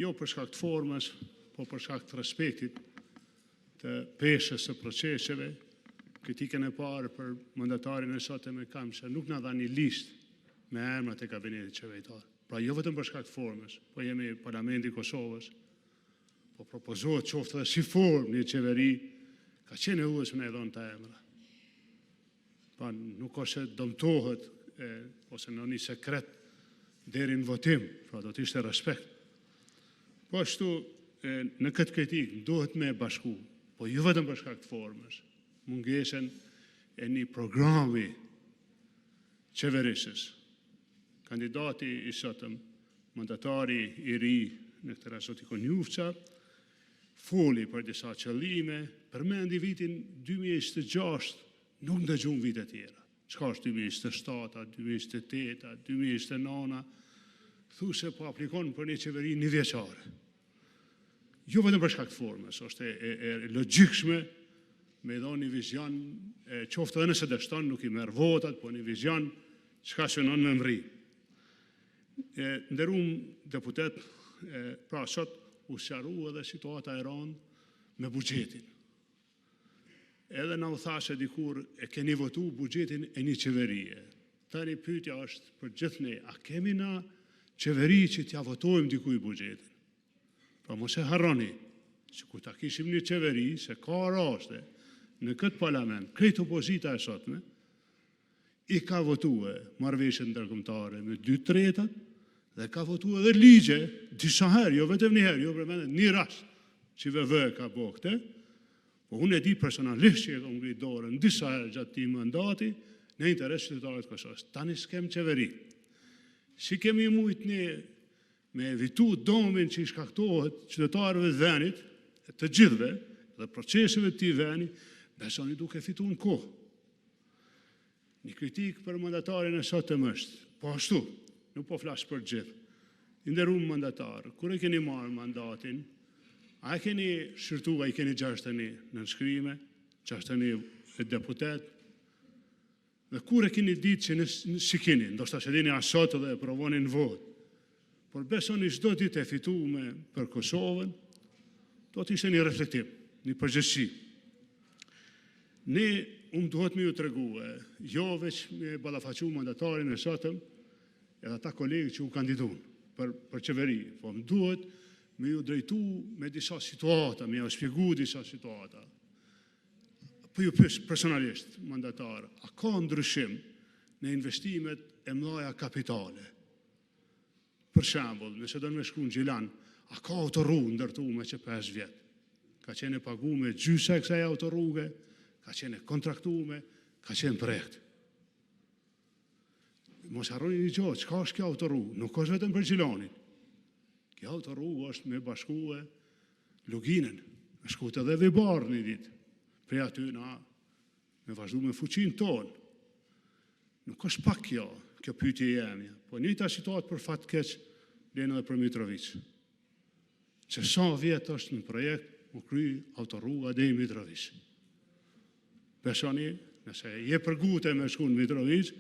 jo për shkak të formës, po për shkak të respektit të peshës së proceseve. Kritikën e parë për mandatarin e sotëm e kam se nuk na dha një listë me emrat e kabinetit qeveritar. Pra jo vetëm për shkak të formës, po jemi Parlamenti i Kosovës, po propozohet qoftë edhe si formë një qeveri, ka qenë e uvës me e dhonë të emra. Pa nuk është se dëmtohet ose në një sekret deri në votim, pra do të ishte respekt. Po ashtu, në këtë kritik, duhet me bashku, po jo vetëm për shkak të formës, mungesën e një programi qeverisës. Kandidati i sotëm, mandatari i ri në këtë rast Zoti Konjufça, foli për disa qëllime, përmendi vitin 2026, nuk ndëgjum vite tjera. Çka është 2027, 2028, 2029, thuse po aplikon për një qeveri një vjeçare. Jo vetëm për shkak të formës, është e logjikshme me dhënë një vizion, qoftë edhe nëse dështon, nuk i merr votat, po një vizion çka synon me mri. Nderuam deputet, pra sot u sqaru edhe situata e rëndë me buxhetin. Edhe na u thashë dikur e keni votu buxhetin e një qeverie. Tani pyetja është për gjithë ne, a kemi na qeveri që t'ja votojmë dikuj buxhetin? Pra mos e harroni, që kur ta kishim një qeveri, se ka raste në këtë parlament, krejt opozita e sotme, i ka votue marrëveshjen ndërkombëtare me 2/3 dhe ka votue edhe ligje disa herë, jo vetëm një herë, jo përmendet një rast që VV ka bëu këtë, po unë e di personalisht që e kam ngritur dorën disa herë gjatë këtij mandati në interes qytetarëve të Kosovës. Tani s'kem qeveri. Si kemi mujt ne me evitu domin që i shkaktohet qytetarëve të vendit, të gjithëve dhe proceseve të këtij vendi, besoni duke fitu në kohë. Një kritik për mandatarin e sotëm është, po ashtu, nuk po flas për gjithë. I nderuar mandatar, kur e keni marrë mandatin, a e keni shërtu, a i keni 61 nënshkrime, 61 deputet, dhe kur e keni ditë që si keni, ndoshta që dini asot dhe e provonin vot, por besoni çdo ditë e fitume për Kosovën, do të ishte një reflektim, një përgjegjësi. Ne duhet me ju tregue, jo veç me ballafaqu mandatarin e sotëm, edhe ata kolegë që u kandidun për qeveri, po më duhet me ju drejtu me disa situata, me ju shpjegu disa situata. Po ju pyes personalisht, mandatar, a ka ndryshim në investimet e mëdha kapitale? Për shembull, nëse do me shku në Gjilan, a ka autorrugë ndërtuar që 5 vjet? Ka qenë paguar gjysma e kësaj autorrugë, ka qenë kontraktuar, ka qenë projekt. Mos harroni një gjë, çka është kjo autorrugë? Nuk është vetëm për Gjilanin. Kjo autorrugë është me bashkue Luginën, me shkut edhe Vibar një ditë. Prej aty na me vazhdu me fuqinë tonë. Nuk është pak kjo pyetje jemja, po njëjta situatë për fat keq vjen edhe për Mitrovic. Që sa vjet është në projekt u kry autorrruga deri në Mitrovic. Besoni, nëse je përgute me shku në Mitrovic,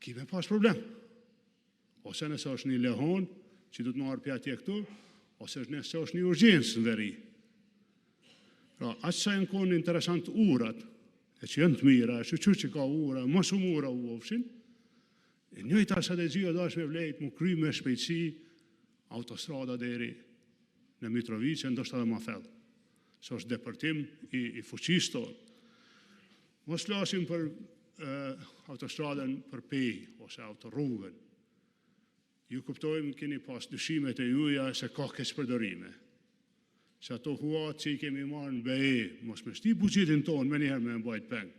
ki me pas problem. Ose nëse është një lehon, që du të marrë pja tje këtu, ose nëse është një urgjensë në veri. Pra, aqë sa janë konë interesant urat, e që janë të mira, e që ka ura, mos ura u ofshin, e njëjta strategjia do është me vlejt mu kry me shpejtësi autostrada deri në Mitrovic, ndoshta edhe ma thellë. Se është depërtim i fuqisë tonë. Mos flasim për autostradën për pej, ose autorrugën. Ju kuptojmë keni pas dyshimet e juja se ka keq përdorime. Se ato huat që i kemi marrë në BE, mos me shti buxhetin tonë, me njëherë me mbajt peng.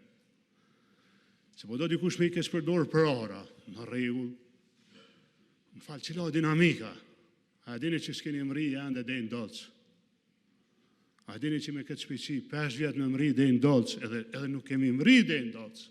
Se po do dikush me i keq përdorë për ara, në rregull. Më falë, cila dinamika. A dini që s'keni mri ende dhe në dolcë. A dini që me këtë shpejtësi 5 vjet me mri dhe në dolcë, edhe nuk kemi mri dhe në dolcë.